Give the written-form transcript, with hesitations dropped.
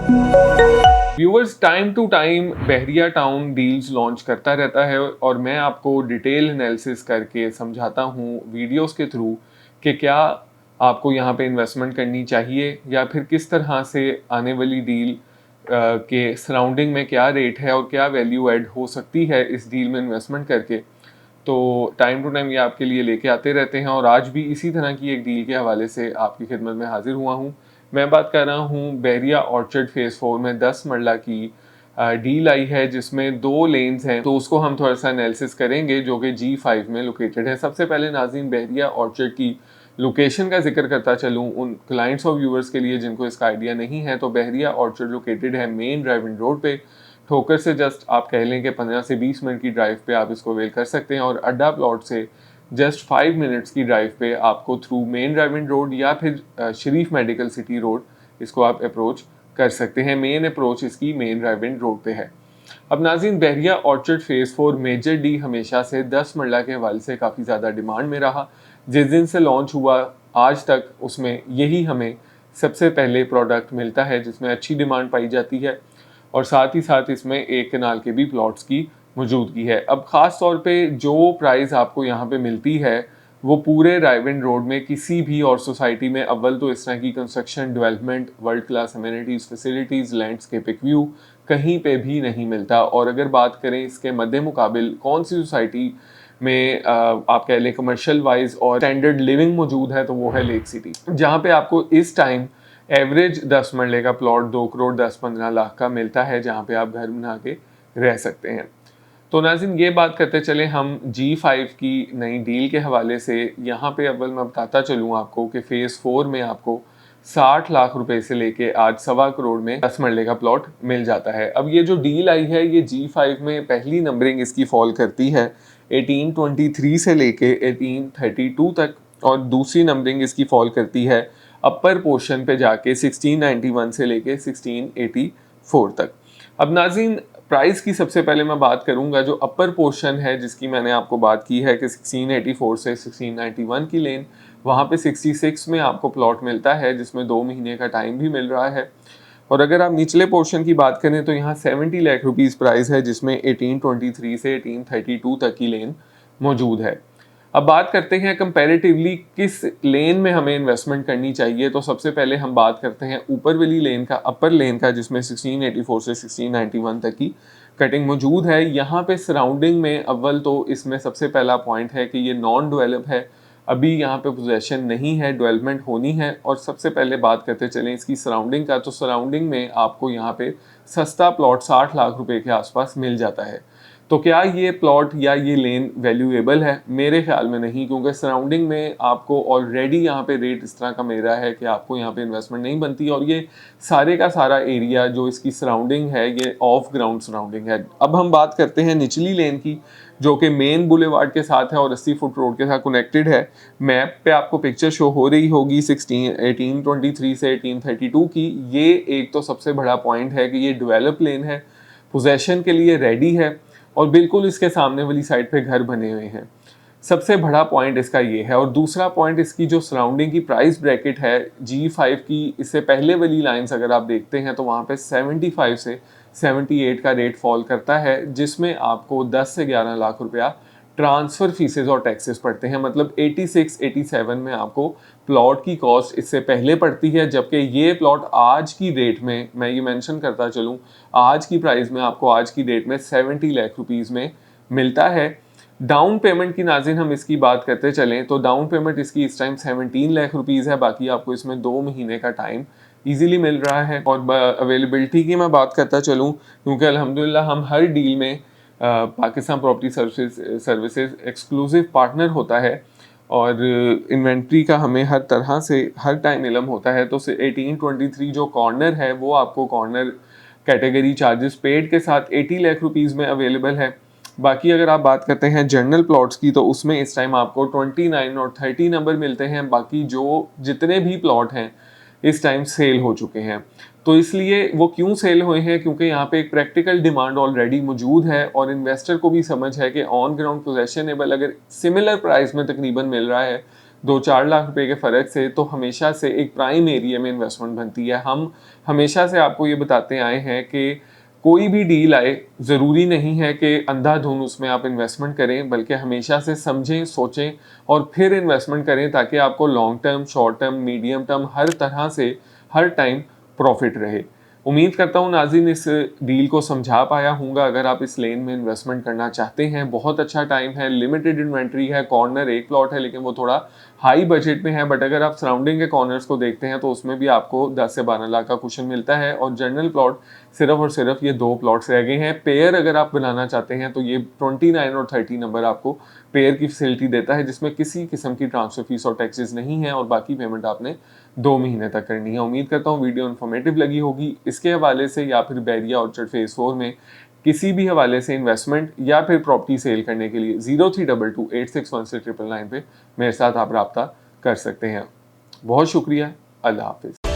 Viewers, time to time Bahria Town deals launch करता रहता है और मैं आपको डिटेल एनालिसिस करके समझाता हूँ वीडियोस के थ्रू कि क्या आपको यहाँ पे इन्वेस्टमेंट करनी चाहिए या फिर किस तरह से आने वाली डील के सराउंडिंग में क्या रेट है और क्या वैल्यू ऐड हो सकती है इस डील में इन्वेस्टमेंट करके। तो टाइम टू टाइम ये आपके लिए लेके आते रहते हैं और आज भी इसी तरह की एक डील के हवाले से आपकी खिदमत में हाजिर हुआ हूँ। मैं बात कर रहा हूँ बहरिया ऑर्चर्ड फेज़ 4 में 10 मरला की डील आई है जिसमें 2 लेन्स हैं, तो उसको हम थोड़ा सा एनालिसिस करेंगे जो कि G5 में लोकेटेड है। सबसे पहले नाज़रीन बहरिया ऑर्चर्ड की लोकेशन का जिक्र करता चलूँ उन क्लाइंट्स और व्यूअर्स के लिए जिनको इसका आइडिया नहीं है, तो बहरिया ऑर्चर्ड लोकेटेड है मेन ड्राइविंग रोड पे। ठोकर से जस्ट आप कह लें कि 15 से 20 मिनट की ड्राइव पे आप इसको अवेल कर सकते हैं और अड्डा प्लॉट से जस्ट 5 मिनट्स की ड्राइव पे आपको थ्रू मेन ड्राइविंग रोड या फिर शरीफ मेडिकल सिटी रोड इसको आप अप्रोच कर सकते हैं। मेन अप्रोच इसकी मेन ड्राइविंग रोड पे है। अब नाज़रीन बहरिया ऑर्चर्ड फेज़ 4 मेजर डी हमेशा से 10 मरला के हवाले से काफ़ी ज़्यादा डिमांड में रहा। जिस दिन से लॉन्च हुआ आज तक उसमें यही हमें सबसे पहले प्रोडक्ट मिलता है जिसमें अच्छी डिमांड पाई जाती है और साथ ही साथ इसमें एक कनाल के भी प्लॉट्स की मौजूदगी है। अब ख़ास तौर पे जो प्राइस आपको यहाँ पे मिलती है वो पूरे रायविंड रोड में किसी भी और सोसाइटी में अव्वल तो इस तरह की construction development world class amenities facilities landscapic view कहीं पे भी नहीं मिलता। और अगर बात करें इसके मद्दे मुकाबिल कौन सी सोसाइटी में आप कह लें कमर्शियल वाइज और स्टैंडर्ड लिविंग मौजूद है तो वो है लेक सिटी, जहाँ पे आपको इस टाइम एवरेज 10 मरले का प्लॉट 2 करोड़ 10-15 लाख का मिलता है जहाँ पे आप घर बना के रह सकते हैं। तो नाज़रीन ये बात करते चले हम G5 की नई डील के हवाले से। यहाँ पे अव्वल मैं बताता चलूँ आपको कि फेज़ 4 में आपको 60 लाख रुपए से लेके आज 1.25 करोड़ में 10 मरले का प्लॉट मिल जाता है। अब ये जो डील आई है ये G5 में पहली नंबरिंग इसकी फॉल करती है 1823 से लेके 1832 तक और दूसरी नंबरिंग इसकी फॉल करती है अपर पोर्शन पे जाके 1691 से लेके 1684 तक। अब नाज़रीन प्राइस की सबसे पहले मैं बात करूंगा जो अपर पोर्शन है जिसकी मैंने आपको बात की है कि 1684 से 1691 की लेन, वहाँ पे 66 में आपको प्लॉट मिलता है जिसमें 2 महीने का टाइम भी मिल रहा है। और अगर आप निचले पोर्शन की बात करें तो यहाँ 70 लाख रुपीज़ प्राइस है जिसमें 1823 से 1832 तक की लेन मौजूद है। अब बात करते हैं कंपैरेटिवली किस लेन में हमें इन्वेस्टमेंट करनी चाहिए, तो सबसे पहले हम बात करते हैं ऊपर वाली लेन का, अपर लेन का, जिसमें 1684 से 1691 तक की कटिंग मौजूद है। यहाँ पे सराउंडिंग में अव्वल तो इसमें सबसे पहला पॉइंट है कि ये नॉन डेवलप है, अभी यहाँ पे पोजेशन नहीं है, डेवलपमेंट होनी है। और सबसे पहले बात करते चलें इसकी सराउंडिंग का, तो सराउंडिंग में आपको यहाँ पे सस्ता प्लॉट 60 लाख रुपए के आसपास मिल जाता है। तो क्या ये प्लॉट या ये लेन वैल्यूएबल है? मेरे ख्याल में नहीं, क्योंकि सराउंडिंग में आपको ऑलरेडी यहाँ पे रेट इस तरह का मिल रहा है कि आपको यहाँ पे इन्वेस्टमेंट नहीं बनती और ये सारे का सारा एरिया जो इसकी सराउंडिंग है ये ऑफ ग्राउंड सराउंडिंग है। अब हम बात करते हैं निचली लेन की जो कि मेन बुलेवार्ड के साथ है और 80 फुट रोड के साथ कनेक्टेड है। मैप पे आपको पिक्चर शो हो रही होगी 1823 से 1832 की। ये एक तो सबसे बड़ा पॉइंट है कि ये डेवलप लेन है, पोजेशन के लिए रेडी है और बिल्कुल इसके सामने वाली साइड पे घर बने हुए हैं। सबसे बड़ा पॉइंट इसका ये है। और दूसरा पॉइंट इसकी जो सराउंडिंग की प्राइस ब्रैकेट है G5 की, इससे पहले वाली लाइंस अगर आप देखते हैं तो वहाँ पे 75 से 78 का रेट फॉल करता है जिसमें आपको 10 से 11 लाख रुपया ट्रांसफ़र फीसेस और टैक्सेस पड़ते हैं। मतलब 86-87 में आपको प्लॉट की कॉस्ट इससे पहले पड़ती है, जबकि ये प्लॉट आज की डेट में, मैं ये मेंशन करता चलूँ, आज की प्राइस में आपको आज की डेट में 70 लाख रुपीज़ में मिलता है। डाउन पेमेंट की नाज़रीन हम इसकी बात करते चलें तो डाउन पेमेंट इसकी इस टाइम 17 लाख रुपीज़ है। बाकी आपको इसमें 2 महीने का टाइम इजीली मिल रहा है। और अवेलेबिलिटी की मैं बात करता चलूँ, क्योंकि अल्हम्दुलिल्लाह हम हर डील में Pakistan property services exclusive partner होता है और इन्वेंट्री का हमें हर तरह से हर टाइम इलम होता है। तो 1823 जो कॉर्नर है वो आपको कॉर्नर कैटेगरी चार्जेस पेड के साथ 80 लाख रुपीज़ में अवेलेबल है। बाकी अगर आप बात करते हैं जनरल प्लॉट्स की तो उसमें इस टाइम आपको 29 और 30 नंबर मिलते हैं। बाकी जो जितने भी प्लॉट हैं इस टाइम सेल हो चुके हैं। तो इसलिए वो क्यों सेल हुए हैं, क्योंकि यहाँ पे एक प्रैक्टिकल डिमांड ऑलरेडी मौजूद है और इन्वेस्टर को भी समझ है कि ऑन ग्राउंड पोजेशनेबल अगर सिमिलर प्राइस में तकरीबन मिल रहा है 2-4 लाख रुपए के फ़र्क से, तो हमेशा से एक प्राइम एरिया में इन्वेस्टमेंट बनती है। हम हमेशा से आपको ये बताते आए हैं कि कोई भी डील आए, ज़रूरी नहीं है कि अंधाधुन उसमें आप इन्वेस्टमेंट करें, बल्कि हमेशा से समझें, सोचें और फिर इन्वेस्टमेंट करें, ताकि आपको long term, short term, medium term हर तरह से हर टाइम प्रॉफिट रहे। उम्मीद करता हूँ नाज़रीन इस डील को समझा पाया हूँगा। अगर आप इस लेन में इन्वेस्टमेंट करना चाहते हैं, बहुत अच्छा टाइम है, लिमिटेड इन्वेंट्री है, कॉर्नर एक प्लॉट है लेकिन वो थोड़ा हाई बजट में है, बट अगर आप सराउंडिंग के कॉर्नर्स को देखते हैं तो उसमें भी आपको 10 से 12 लाख का कुशन मिलता है। और जनरल प्लॉट सिर्फ और सिर्फ ये 2 प्लॉट्स रह गए हैं। पेयर अगर आप बनाना चाहते हैं तो ये 29 और 30 नंबर आपको पेयर की फैसिलिटी देता है, जिसमें किसी किस्म की ट्रांसफर फीस और टैक्सेस नहीं है, और बाकी पेमेंट आपने 2 महीने तक करनी है। उम्मीद करता हूँ वीडियो इन्फॉर्मेटिव लगी होगी। इसके हवाले से या फिर बैरिया ऑर्चर्ड फेज 4 में किसी भी हवाले से इन्वेस्टमेंट या फिर प्रॉपर्टी सेल करने के लिए 0322861699 पे मेरे साथ आप रब्ता कर सकते हैं। बहुत शुक्रिया। अल्लाह हाफिज़।